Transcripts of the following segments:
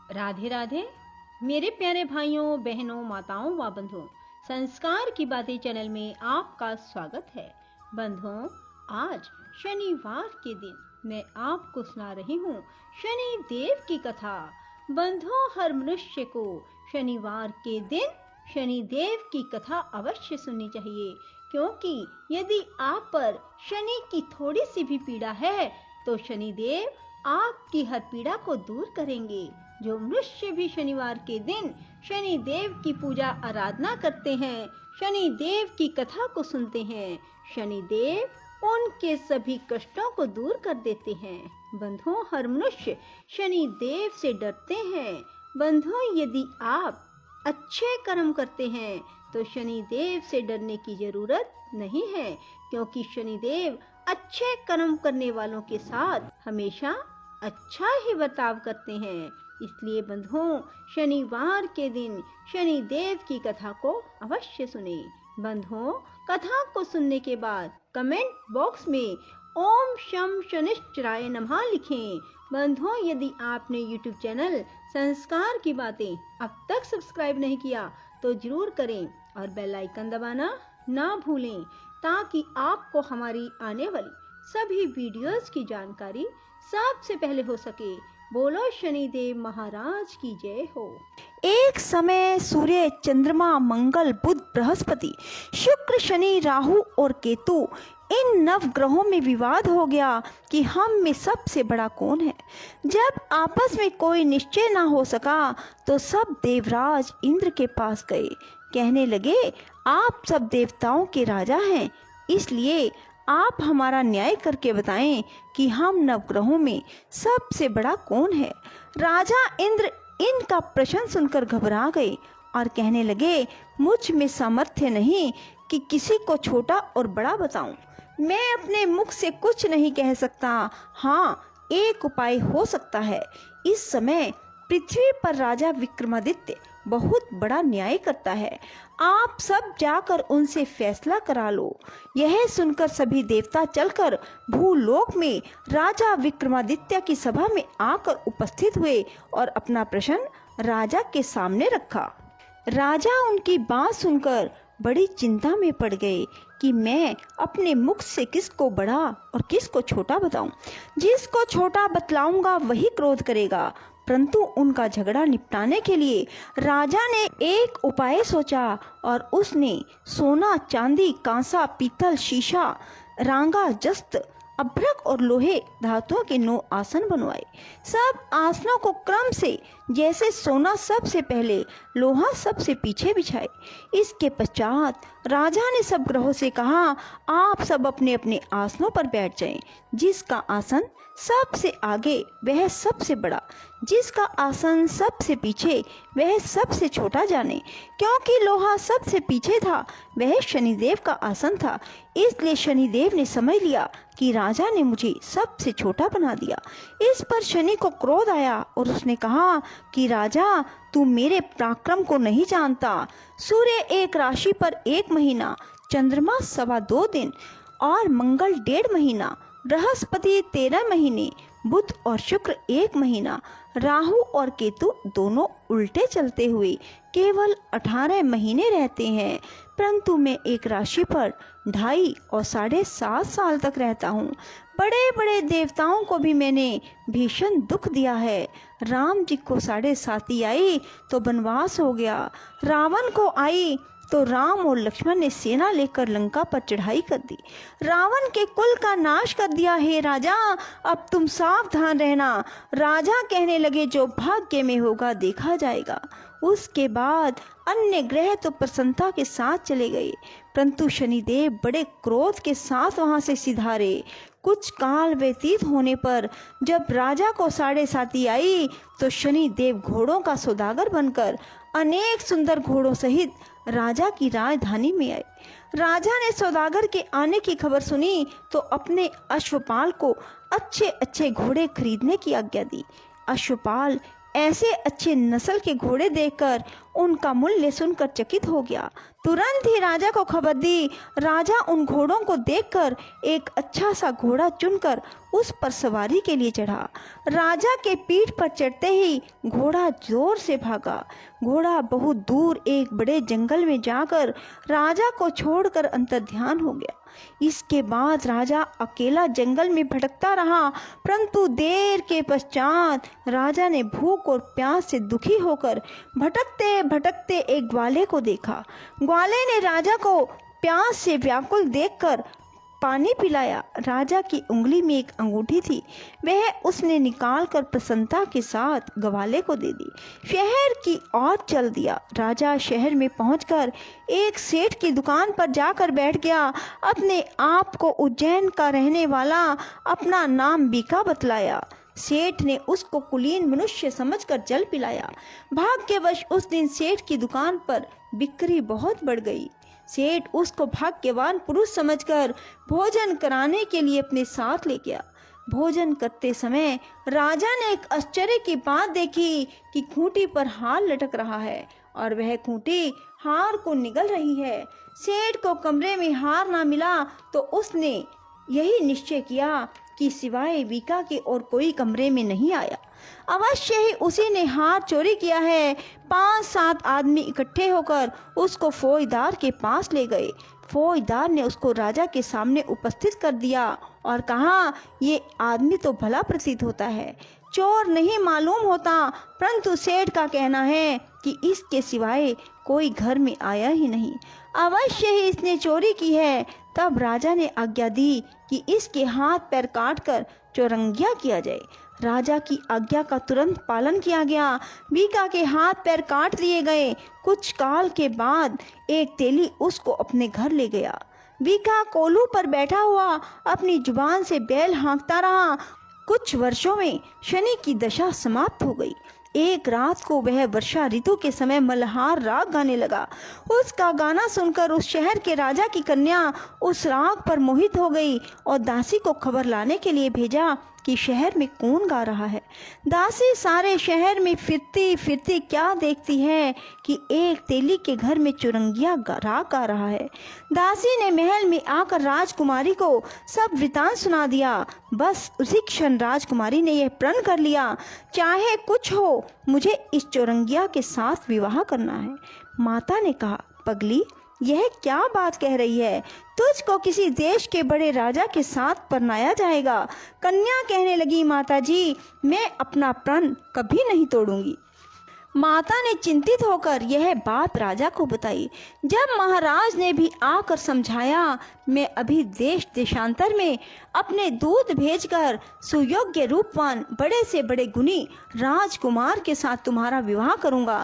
राधे राधे मेरे प्यारे भाइयों बहनों माताओं व बंधुओं, संस्कार की बातें चैनल में आपका स्वागत है। बंधुओं, आज शनिवार के दिन मैं आपको सुना रही हूँ शनि देव की कथा। बंधुओं, हर मनुष्य को शनिवार के दिन शनि देव की कथा अवश्य सुननी चाहिए, क्योंकि यदि आप पर शनि की थोड़ी सी भी पीड़ा है तो शनि देव आपकी हर पीड़ा को दूर करेंगे। जो मनुष्य भी शनिवार के दिन शनि देव की पूजा आराधना करते हैं, शनि देव की कथा को सुनते हैं, शनि देव उनके सभी कष्टों को दूर कर देते हैं। बंधुओं, हर मनुष्य शनि देव से डरते हैं। बंधुओं, यदि आप अच्छे कर्म करते हैं तो शनि देव से डरने की जरूरत नहीं है, क्योंकि शनि देव अच्छे कर्म करने वालों के साथ हमेशा अच्छा ही बर्ताव करते हैं। इसलिए बंधुओं, शनिवार के दिन शनि देव की कथा को अवश्य सुने। बंधुओं, कथा को सुनने के बाद कमेंट बॉक्स में ओम शम शनिश्चराय नमः लिखें। बंधुओं, यदि आपने YouTube चैनल संस्कार की बातें अब तक सब्सक्राइब नहीं किया तो जरूर करें और बेल आइकन दबाना ना भूलें, ताकि आपको हमारी आने वाली सभी वीडियोस की जानकारी सबसे पहले हो सके। बोलो शनिदेव महाराज की जय हो। एक समय सूर्य, चंद्रमा, मंगल, बुध, बृहस्पति, शुक्र, शनि, राहु और केतु, इन नव ग्रहों में विवाद हो गया कि हम में सबसे बड़ा कौन है। जब आपस में कोई निश्चय ना हो सका तो सब देवराज इंद्र के पास गए। कहने लगे, आप सब देवताओं के राजा हैं, इसलिए आप हमारा न्याय करके बताएं कि हम नवग्रहों में सबसे बड़ा कौन है। राजा इंद्र इनका प्रश्न सुनकर घबरा गए और कहने लगे, मुझ में सामर्थ्य नहीं कि किसी को छोटा और बड़ा बताऊं। मैं अपने मुख से कुछ नहीं कह सकता। हाँ, एक उपाय हो सकता है। इस समय पृथ्वी पर राजा विक्रमादित्य बहुत बड़ा न्याय करता है। आप सब जाकर उनसे फैसला करा लो। यह सुनकर सभी देवता चलकर भूलोक में राजा विक्रमादित्य की सभा में आकर उपस्थित हुए और अपना प्रश्न राजा के सामने रखा। राजा उनकी बात सुनकर बड़ी चिंता में पड़ गए कि मैं अपने मुख से किसको बड़ा और किसको छोटा बताऊं। जिसको छोटा बतलाऊंगा वही क्रोध करेगा। परंतु उनका झगड़ा निपटाने के लिए राजा ने एक उपाय सोचा और उसने सोना, चांदी, कांसा, पीतल, शीशा, रांगा, जस्त, अभ्रक और लोहे धातुओं के 9 आसन बनवाए। सब आसनों को क्रम से, जैसे सोना सबसे पहले, लोहा सबसे पीछे बिछाए। इसके पश्चात राजा ने सब ग्रहों से कहा, आप सब अपने अपने आसनों पर बैठ जाएं। जिसका आसन सबसे आगे वह सबसे बड़ा, जिसका आसन सबसे पीछे वह सबसे छोटा जाने। क्योंकि लोहा सबसे पीछे था, वह शनिदेव का आसन था, इसलिए शनिदेव ने समझ लिया कि राजा ने मुझे सबसे छोटा बना दिया। इस पर शनि को क्रोध आया और उसने कहा कि राजा, तू मेरे पराक्रम को नहीं जानता। सूर्य एक राशि पर 1 महीना, चंद्रमा 2.25 दिन और मंगल 1.5 महीना, बृहस्पति 13 महीने, बुध और शुक्र 1 महीना, राहु और केतु दोनों उल्टे चलते हुए केवल 18 महीने रहते हैं। परंतु मैं एक राशि पर 2.5 और 7.5 साल तक रहता हूँ। बड़े बड़े देवताओं को भी मैंने भीषण दुख दिया है। राम जी को 7.5 आई तो वनवास हो गया। रावण को आई तो राम और लक्ष्मण ने सेना लेकर लंका पर चढ़ाई कर दी। रावण के कुल का नाश कर दिया। हे राजा, अब तुम सावधान रहना। राजा कहने लगे, जो भाग्य में होगा देखा जाएगा। उसके बाद अन्य ग्रह तो प्रसन्नता के साथ चले गए, परंतु शनिदेव बड़े क्रोध के साथ वहां से सिधारे। कुछ काल व्यतीत होने पर जब राजा को 7.5 आई तो शनिदेव घोड़ों का सौदागर बनकर अनेक सुंदर घोड़ों सहित राजा की राजधानी में आए। राजा ने सौदागर के आने की खबर सुनी तो अपने अश्वपाल को अच्छे अच्छे घोड़े खरीदने की आज्ञा दी। अश्वपाल ऐसे अच्छे नस्ल के घोड़े देखकर उनका मूल्य सुनकर चकित हो गया। तुरंत ही राजा को खबर दी। राजा उन घोड़ों को देखकर एक अच्छा सा घोड़ा चुनकर उस पर सवारी के लिए चढ़ा। राजा के पीठ पर चढ़ते ही घोड़ा जोर से भागा। घोड़ा बहुत दूर एक बड़े जंगल में जाकर राजा को छोड़कर अंतर्ध्यान हो गया। इसके बाद राजा अकेला जंगल में भटकता रहा, परंतु देर के पश्चात राजा ने भूख और प्यास से दुखी होकर भटकते भटकते एक ग्वाले को देखा। ग्वाले ने राजा को प्यास से व्याकुल देखकर पानी पिलाया। राजा की उंगली में एक अंगूठी थी, वह उसने निकालकर प्रसन्नता के साथ ग्वाले को दे दी। शहर की ओर चल दिया। राजा शहर में पहुंचकर एक सेठ की दुकान पर जाकर बैठ गया। अपने आप को उज्जैन का रहने वाला अपना नाम बीका बतलाया। सेठ ने उसको कुलीन मनुष्य समझकर जल पिलाया। भाग्यवश उस दिन सेठ की दुकान पर बिक्री बहुत बढ़ गई। सेठ उसको भाग्यवान पुरुष समझकर भोजन कराने के लिए अपने साथ ले गया। भोजन करते समय राजा ने एक आश्चर्य की बात देखी कि खूंटी पर हार लटक रहा है और वह खूंटी हार को निगल रही है। सेठ को कमरे में हार ना मिला तो उसने यही निश्चय किया कि सिवाय बीका के और कोई कमरे में नहीं आया। अवश्य ही उसी ने हार चोरी किया है। 5-7 आदमी इकट्ठे होकर उसको फौजदार के पास ले गए। फौजदार ने उसको राजा के सामने उपस्थित कर दिया और कहा, ये आदमी तो भला प्रतीत होता है, चोर नहीं मालूम होता, परंतु सेठ का कहना है कि इसके सिवाय कोई घर में आया ही नहीं। अवश्य ही इसने चोरी की है। तब राजा ने आज्ञा दी कि इसके हाथ पैर काटकर चौरंगिया किया जाए। राजा की आज्ञा का तुरंत पालन किया गया। बीका के हाथ पैर काट दिए गए। कुछ काल के बाद एक तेली उसको अपने घर ले गया। बीका कोलू पर बैठा हुआ अपनी जुबान से बैल हाँकता रहा। कुछ वर्षों में शनि की दशा समाप्त हो गई। एक रात को वह वर्षा ऋतु के समय मल्हार राग गाने लगा। उसका गाना सुनकर उस शहर के राजा की कन्या उस राग पर मोहित हो गई और दासी को खबर लाने के लिए भेजा कि शहर में कौन गा रहा है। दासी सारे शहर में फिरती फिरती क्या देखती है कि एक तेली के घर में चुरंगिया राग गा रहा है। दासी ने महल में आकर राजकुमारी को सब वृतांत सुना दिया। बस उसी क्षण राजकुमारी ने यह प्रण कर लिया, चाहे कुछ हो मुझे इस चुरंगिया के साथ विवाह करना है। माता ने कहा, पगली यह क्या बात कह रही है, तुझको किसी देश के बड़े राजा के साथ परनाया जाएगा। कन्या कहने लगी, माता जी मैं अपना प्रण कभी नहीं तोड़ूंगी। माता ने चिंतित होकर यह बात राजा को बताई। जब महाराज ने भी आकर समझाया, मैं अभी देश देशांतर में अपने दूत भेजकर सुयोग्य रूपवान बड़े से बड़े गुणी राजकुमार के साथ तुम्हारा विवाह करूंगा,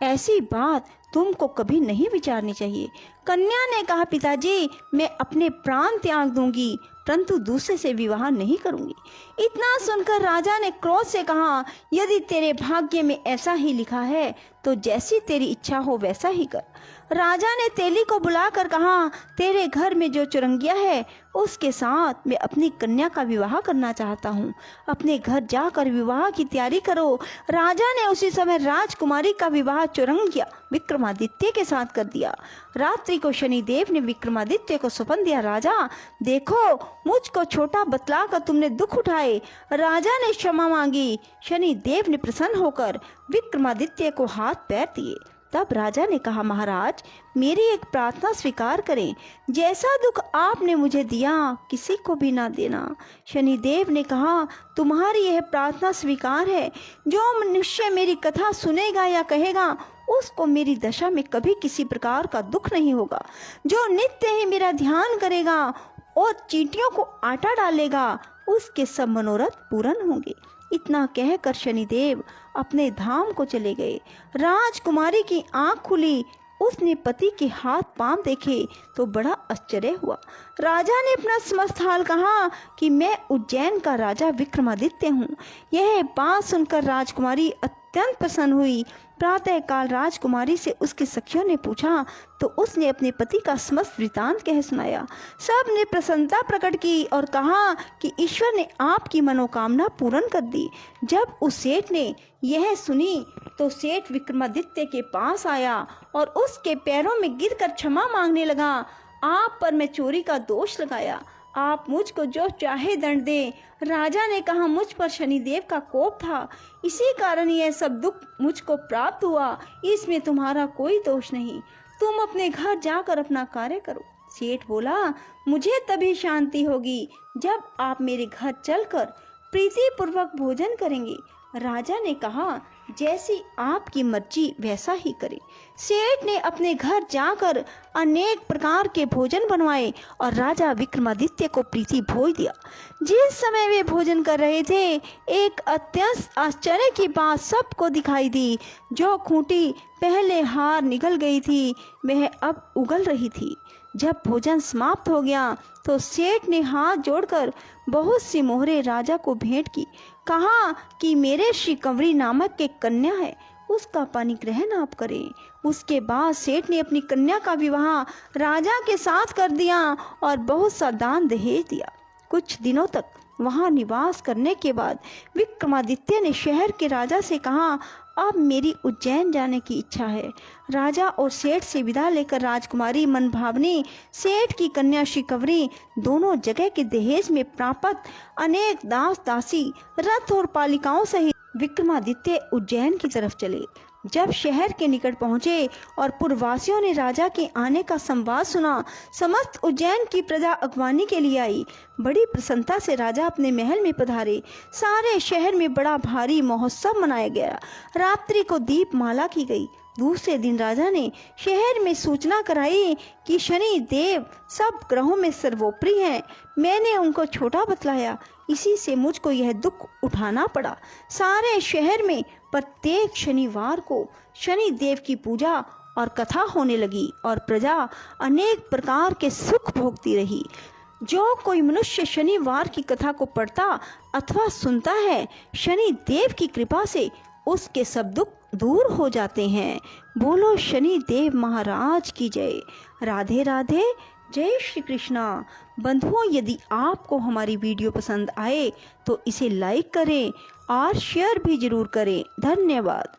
ऐसी बात तुमको कभी नहीं विचारनी चाहिए। कन्या ने कहा, पिताजी मैं अपने प्राण त्याग दूंगी, परंतु दूसरे से विवाह नहीं करूंगी। इतना सुनकर राजा ने क्रोध से कहा, यदि तेरे भाग्य में ऐसा ही लिखा है तो जैसी तेरी इच्छा हो वैसा ही कर। राजा ने तेली को बुलाकर कहा, तेरे घर में जो चुरंगिया है उसके साथ मैं अपनी कन्या का विवाह करना चाहता हूँ, अपने घर जाकर विवाह की तैयारी करो। राजा ने उसी समय राजकुमारी का विवाह चुरंगिया विक्रमादित्य के साथ कर दिया। रात्रि को शनिदेव ने विक्रमादित्य को सौंप दिया, राजा देखो मुझको छोटा बतलाकर तुमने दुख उठाए। राजा ने क्षमा मांगी। शनिदेव ने प्रसन्न होकर विक्रमादित्य को हाथ पैर दिए। तब राजा ने कहा, महाराज मेरी एक प्रार्थना स्वीकार करें, जैसा दुख आपने मुझे दिया किसी को भी ना देना। शनिदेव ने कहा, तुम्हारी यह प्रार्थना स्वीकार है। जो मनुष्य मेरी कथा सुनेगा या कहेगा उसको मेरी दशा में कभी किसी प्रकार का दुख नहीं होगा। जो नित्य ही मेरा ध्यान करेगा और चींटियों को आटा डालेगा उसके सब मनोरथ पूर्ण होंगे। इतना कहकर शनिदेव अपने धाम को चले गए। राजकुमारी की आंख खुली, उसने पति के हाथ पांव देखे तो बड़ा आश्चर्य हुआ। राजा ने अपना समस्त हाल कहा कि मैं उज्जैन का राजा विक्रमादित्य हूँ। यह बात सुनकर राजकुमारी अत्यंत प्रसन्न हुई। प्रातःकाल राजकुमारी से उसकी सखियों ने पूछा तो उसने अपने पति का समस्त वृतांत कह सुनाया। सब ने प्रसन्नता प्रकट की और कहा कि ईश्वर ने आपकी मनोकामना पूर्ण कर दी। जब उस सेठ ने यह सुनी तो सेठ विक्रमादित्य के पास आया और उसके पैरों में गिरकर क्षमा मांगने लगा। आप पर मैं चोरी का दोष लगाया, आप मुझको जो चाहे दंड दें। राजा ने कहा, मुझ पर शनिदेव का कोप था, इसी कारण यह सब दुख मुझको प्राप्त हुआ, इसमें तुम्हारा कोई दोष नहीं, तुम अपने घर जाकर अपना कार्य करो। सेठ बोला, मुझे तभी शांति होगी जब आप मेरे घर चलकर प्रीतिपूर्वक भोजन करेंगे। राजा ने कहा, जैसी आपकी मर्जी वैसा ही करें। सेठ ने अपने घर जाकर अनेक प्रकार के भोजन बनवाए और राजा विक्रमादित्य को प्रीति भोज दिया। जिस समय वे भोजन कर रहे थे, एक अत्यंत आश्चर्य की बात सबको दिखाई दी। जो खूंटी पहले हार निकल गई थी वह अब उगल रही थी। जब भोजन समाप्त हो गया तो सेठ ने हाथ जोड़कर बहुत सी मोहरें राजा को भेंट की। कहा कि मेरे श्री कंवरी नामक एक कन्या है, उसका पाणिग्रहण आप करें। उसके बाद सेठ ने अपनी कन्या का विवाह राजा के साथ कर दिया और बहुत सा दान दहेज दिया। कुछ दिनों तक वहां निवास करने के बाद विक्रमादित्य ने शहर के राजा से कहा, अब मेरी उज्जैन जाने की इच्छा है। राजा और सेठ से विदा लेकर राजकुमारी मनभावनी, सेठ की कन्या श्री कंवरी दोनों जगह के दहेज में प्राप्त अनेक दास दासी, रथ और पालिकाओं सहित विक्रमादित्य उज्जैन की तरफ चले। जब शहर के निकट पहुंचे और पुरवासियों ने राजा के आने का संवाद सुना, समस्त उज्जैन की प्रजा अगवानी के लिए आई। बड़ी प्रसन्नता से राजा अपने महल में पधारे। सारे शहर में बड़ा भारी महोत्सव मनाया गया। रात्रि को दीपमाला की गई। दूसरे दिन राजा ने शहर में सूचना कराई कि शनि देव सब ग्रहों में सर्वोपरि हैं। मैंने उनको छोटा बतलाया, इसी से मुझको यह दुख उठाना पड़ा। सारे शहर में प्रत्येक शनिवार को शनि देव की पूजा और कथा होने लगी और प्रजा अनेक प्रकार के सुख भोगती रही। जो कोई मनुष्य शनिवार की कथा को पढ़ता अथवा सुनता है, शनि देव की कृपा से उसके सब दुख दूर हो जाते हैं। बोलो शनि देव महाराज की जय। राधे राधे, जय श्री कृष्णा। बंधुओं, यदि आपको हमारी वीडियो पसंद आए तो इसे लाइक करें और शेयर भी जरूर करें। धन्यवाद।